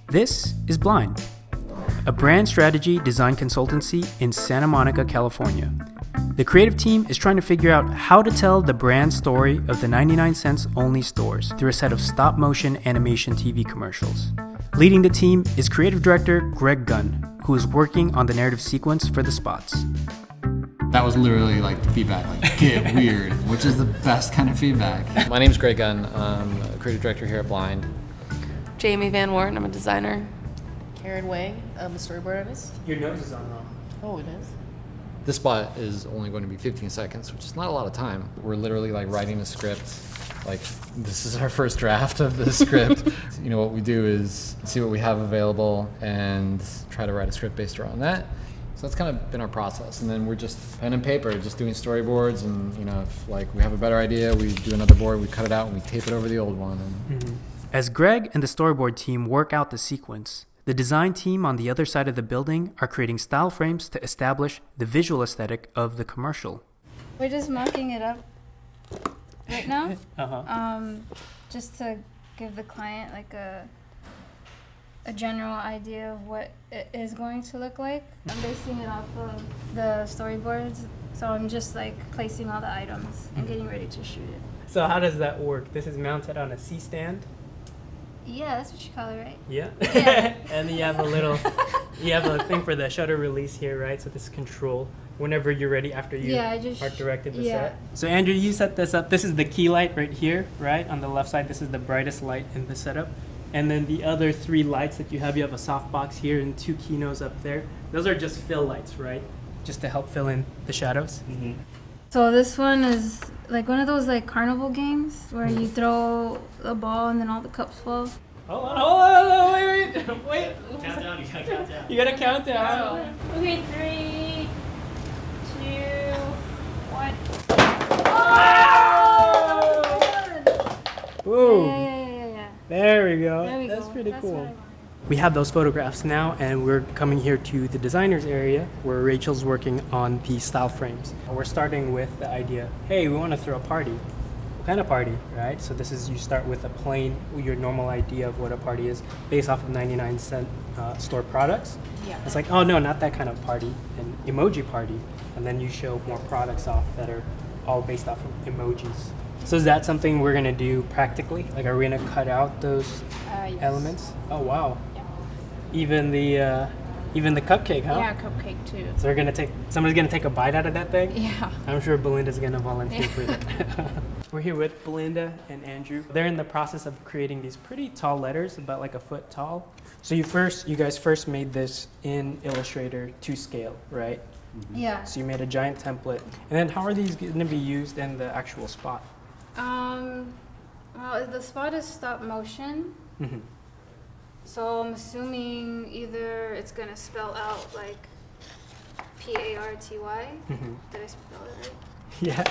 This is Blind, a brand strategy design consultancy in Santa Monica, California. The creative team is trying to figure out how to tell the brand story of the 99 cents only stores through a set of stop-motion animation TV commercials. Leading the team is creative director Greg Gunn, who is working on the narrative sequence for the spots. That was literally like the feedback, like get weird, which is the best kind of feedback. My name's Greg Gunn. I'm a creative director here at Blind. Jamie Van Worn, I'm a designer. Karen Wang, I'm a storyboard artist. Your nose is on wrong. Oh, it is? This spot is only going to be 15 seconds, which is not a lot of time. We're literally like writing a script. Like, this is our first draft of the script. You know, what we do is see what we have available and try to write a script based around that. So that's kind of been our process. And then we're just pen and paper, just doing storyboards. And, you know, if like we have a better idea, we do another board, we cut it out, and we tape it over the old one. And As Greg and the storyboard team work out the sequence, the design team on the other side of the building are creating style frames to establish the visual aesthetic of the commercial. We're just mocking it up right now, just to give the client like a general idea of what it is going to look like. I'm basing it off of the storyboards, so I'm just like placing all the items and getting ready to shoot it. So how does that work? This is mounted on a C-stand? Yeah, that's what you call it, right? Yeah. Yeah. And then you have a thing for the shutter release here, right? So this is control whenever you're ready after you art directed the set. So Andrew, you set this up. This is the key light right here, right? On the left side, this is the brightest light in the setup. And then the other 3 lights that you have a softbox here and 2 keynotes up there. Those are just fill lights, right? Just to help fill in the shadows. Mm-hmm. So this one is like one of those like carnival games where you throw a ball and then all the cups fall. Hold on, wait. Countdown, you gotta count down. You gotta count down. Okay, 3, 2, 1. Oh! Boom. Yeah. There we go. There we That's go. pretty That's cool. what I want. We have those photographs now, and we're coming here to the designer's area where Rachel's working on the style frames. We're starting with the idea, hey, we want to throw a party. What kind of party, right? So this is, you start with a plain, your normal idea of what a party is based off of 99 cent store products. Yeah. It's like, oh no, not that kind of party, an emoji party. And then you show more products off that are all based off of emojis. So is that something we're gonna do practically? Like, are we gonna cut out those Yes. elements? Oh wow! Yeah. Even the cupcake, huh? Yeah, cupcake too. So somebody's gonna take a bite out of that thing. Yeah. I'm sure Belinda's gonna volunteer for that. We're here with Belinda and Andrew. They're in the process of creating these pretty tall letters, about like a foot tall. So you guys first made this in Illustrator to scale, right? Yeah. So you made a giant template, and then how are these gonna be used in the actual spot? Well, the spot is stop motion. Mm-hmm. So I'm assuming either it's gonna spell out like P-A-R-T-Y. Mm-hmm. Did I spell it right? Yeah.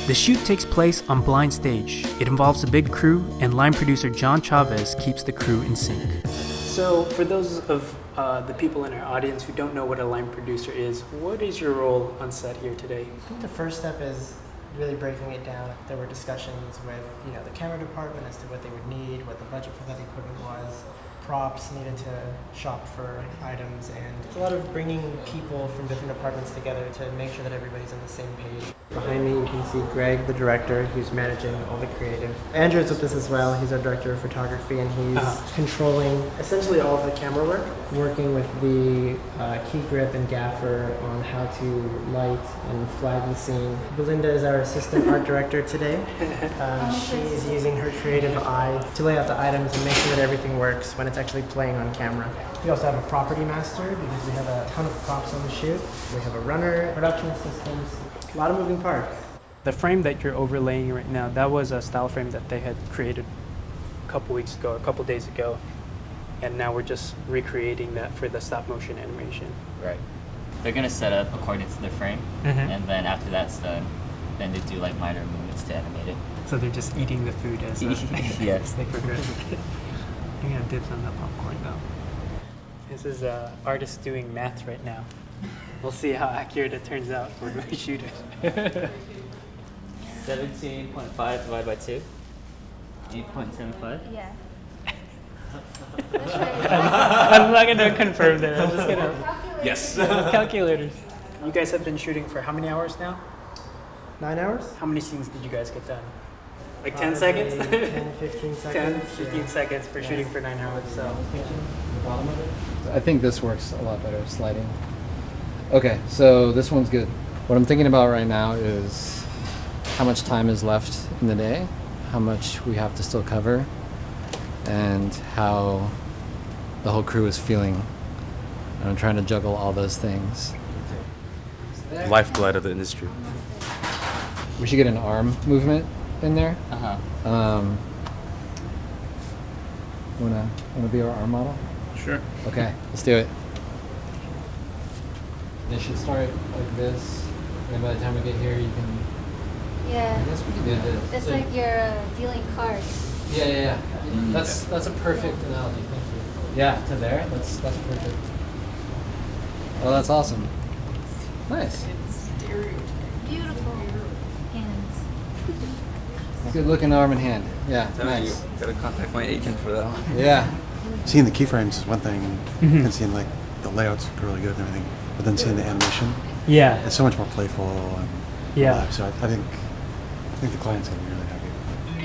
The shoot takes place on blind stage. It involves a big crew, and line producer John Chavez keeps the crew in sync. So for those of the people in our audience who don't know what a line producer is, what is your role on set here today? I think the first step is really breaking it down. There were discussions with the camera department as to what they would need, what the budget for that equipment was, props needed to shop for items, and it's a lot of bringing people from different departments together to make sure that everybody's on the same page. Behind me you can see Greg, the director, who's managing all the creative. Andrew's with us as well. He's our director of photography, and he's controlling essentially all of the camera work, working with the key grip and gaffer on how to light and flag the scene. Belinda is our assistant art director today. She's using her creative eye to lay out the items and make sure that everything works when it's actually playing on camera. We also have a property master because we have a ton of props on the shoot. We have a runner, production systems, a lot of moving parts. The frame that you're overlaying right now, that was a style frame that they had created a couple days ago. And now we're just recreating that for the stop motion animation. Right. They're gonna set up according to the frame, and then after that's done, then they do like minor movements to animate it. So they're just eating the food as Yes. they progress. I got dibs on the popcorn though. This is artist doing math right now. We'll see how accurate it turns out when we shoot it. 17.5 divided by 2. 8.75. Yeah. I'm not gonna confirm that. I'm just gonna. Yes. Calculators. You guys have been shooting for how many hours now? 9 hours? How many scenes did you guys get done? Like 10 seconds? 10, 15 seconds. 10, 15 seconds for shooting for 9 hours. So. I think this works a lot better, sliding. Okay, so this one's good. What I'm thinking about right now is how much time is left in the day, how much we have to still cover, and how the whole crew is feeling. And I'm trying to juggle all those things. Lifeblood of the industry. We should get an arm movement in there. Wanna be our arm model? Sure. Okay, let's do it. They should start like this, and by the time we get here, you can. Yeah. I guess we can do this. It's like you're dealing cards. Yeah. That's a perfect analogy. Thank you. Yeah, to there. That's perfect. Oh, that's awesome. Nice. Beautiful hands. Good looking arm and hand. Yeah, nice. Gotta contact my agent for that one. Yeah. Seeing the keyframes is one thing, and seeing like the layouts look really good and everything, but then seeing the animation, Yeah. it's so much more playful and alive. So I think the client's gonna be really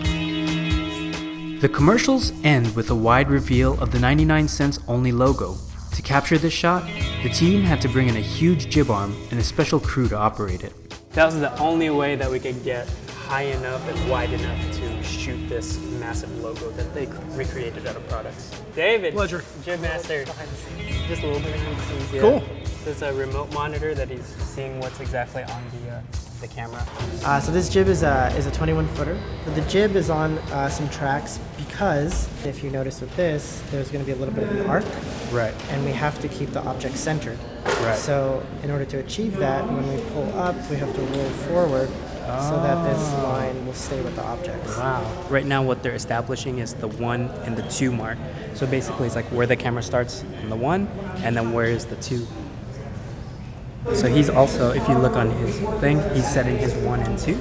happy. The commercials end with a wide reveal of the 99 cents only logo. To capture this shot, the team had to bring in a huge jib arm and a special crew to operate it. That was the only way that we could get high enough and wide enough to shoot this massive logo that they recreated out of products. David, Pleasure. Jib Master, just a little bit behind the scenes here. Cool. There's a remote monitor that he's seeing what's exactly on the camera. So this jib is a 21 footer. The jib is on some tracks because if you notice with this, there's going to be a little bit of an arc. Right. And we have to keep the object centered. Right. So in order to achieve that, when we pull up, we have to roll forward so that this line will stay with the object. Wow. Right now what they're establishing is the 1 and the 2 mark. So basically it's like where the camera starts on the 1 and then where is the 2. So he's also, if you look on his thing, he's setting his 1 and 2.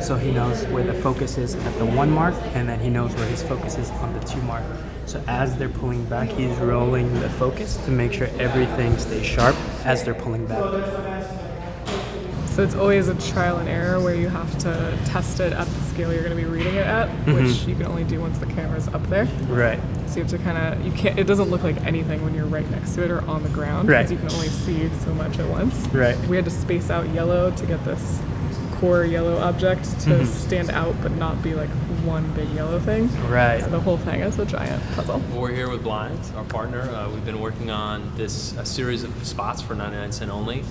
So he knows where the focus is at the 1 mark, and then he knows where his focus is on the 2 mark. So as they're pulling back, he's rolling the focus to make sure everything stays sharp as they're pulling back. So it's always a trial and error where you have to test it at the scale you're going to be reading it at, which you can only do once the camera's up there. Right. So you have to it doesn't look like anything when you're right next to it or on the ground. Right. Because you can only see so much at once. Right. We had to space out yellow to get this core yellow object to stand out but not be like one big yellow thing. Right. So the whole thing is a giant puzzle. We're here with Blind, our partner. We've been working on a series of spots for 99 cent only.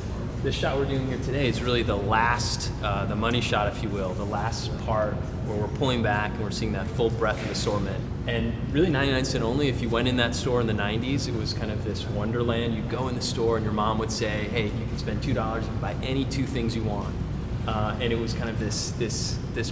This shot we're doing here today is really the last, the money shot, if you will, the last part where we're pulling back and we're seeing that full breadth of assortment. And really 99 cent only, if you went in that store in the 90s, it was kind of this wonderland. You'd go in the store and your mom would say, hey, you can spend $2, you can buy any 2 things you want. And it was kind of this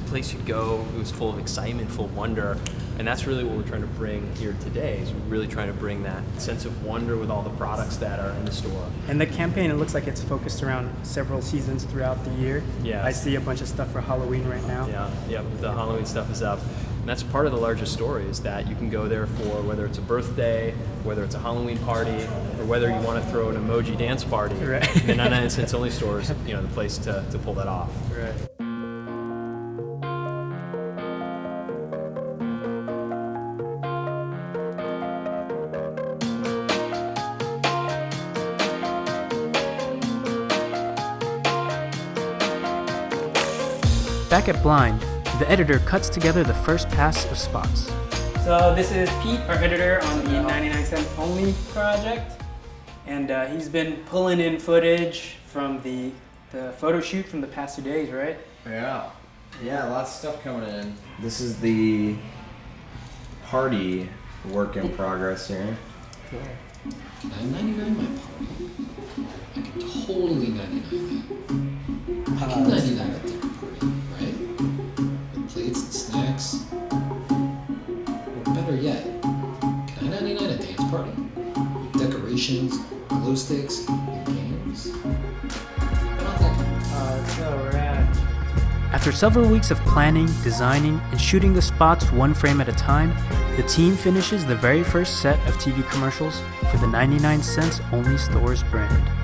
place you'd go. It was full of excitement, full of wonder, and that's really what we're trying to bring here today. Is we're really trying to bring that sense of wonder with all the products that are in the store. And the campaign, it looks like it's focused around several seasons throughout the year. Yeah. I see a bunch of stuff for Halloween right now. Yeah. The Halloween stuff is up. And that's part of the larger story, is that you can go there for whether it's a birthday, whether it's a Halloween party, or whether you want to throw an emoji dance party. Right. The 99 cents only store is, the place to pull that off. Right. Back at Blind, the editor cuts together the first pass of spots. So this is Pete, our editor on the 99 cent only project. And he's been pulling in footage from the photo shoot from the past 2 days, right? Yeah, lots of stuff coming in. This is the party work in progress here. Cool. Can I 99 my party? I can totally 99 that. I can 99 at dinner party, right? With plates and snacks. Or better yet, can I 99 a dance party? With decorations, glow sticks, and games? What about that? Oh, it's so rad. After several weeks of planning, designing, and shooting the spots one frame at a time, the team finishes the very first set of TV commercials for the 99 cents only stores brand.